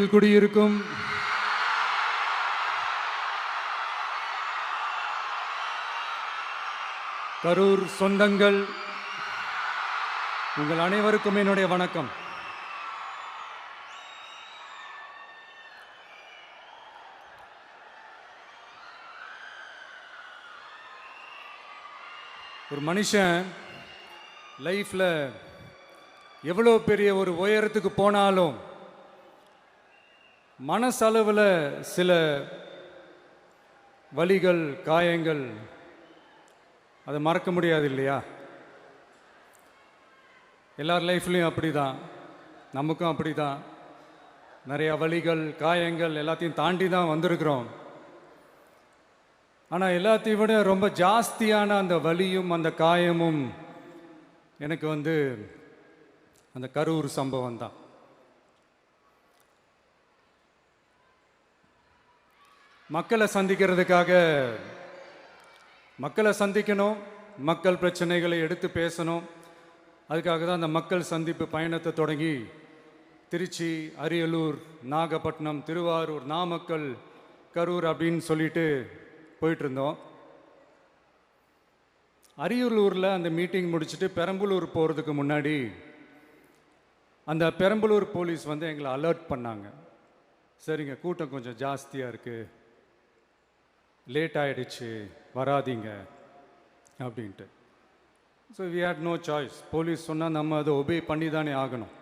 குடியிருக்கும் கரூர் சொந்தங்கள், உங்கள் அனைவருக்கும் என்னுடைய வணக்கம். ஒரு மனுஷன் லைஃப்ல எவ்வளோ பெரிய ஒரு உயரத்துக்கு போனாலும் மனசளவில் சில வலிகள், காயங்கள் அதை மறக்க முடியாது இல்லையா? எல்லார் லைஃப்லையும் அப்படி தான், நமக்கும் அப்படி தான். நிறையா வலிகள், காயங்கள் எல்லாத்தையும் தாண்டி தான் வந்திருக்கிறோம். ஆனால் எல்லாத்தையும் விட ரொம்ப ஜாஸ்தியான அந்த வலியும் அந்த காயமும் எனக்கு அந்த கரூர் சம்பவம் தான். மக்களை சந்திக்கணும், மக்கள் பிரச்சனைகளை எடுத்து பேசணும். அதுக்காக தான் அந்த மக்கள் சந்திப்பு பயணத்தை தொடங்கி திருச்சி, அரியலூர், நாகப்பட்டினம், திருவாரூர், நாமக்கல், கரூர் அப்படின்னு சொல்லிட்டு போயிட்டு இருந்தோம். அரியலூரில் அந்த மீட்டிங் முடிச்சுட்டு பெரம்பலூர் போகிறதுக்கு முன்னாடி அந்த பெரம்பலூர் போலீஸ் எங்களை அலர்ட் பண்ணாங்க. சரிங்க, கூட்டம் கொஞ்சம் ஜாஸ்தியாக இருக்குது, லேட் ஆகிடுச்சு, வராதிங்க அப்படின்ட்டு. So we had no choice. Police சொன்னால் நம்ம அதை ஒபே பண்ணி தானே ஆகணும்.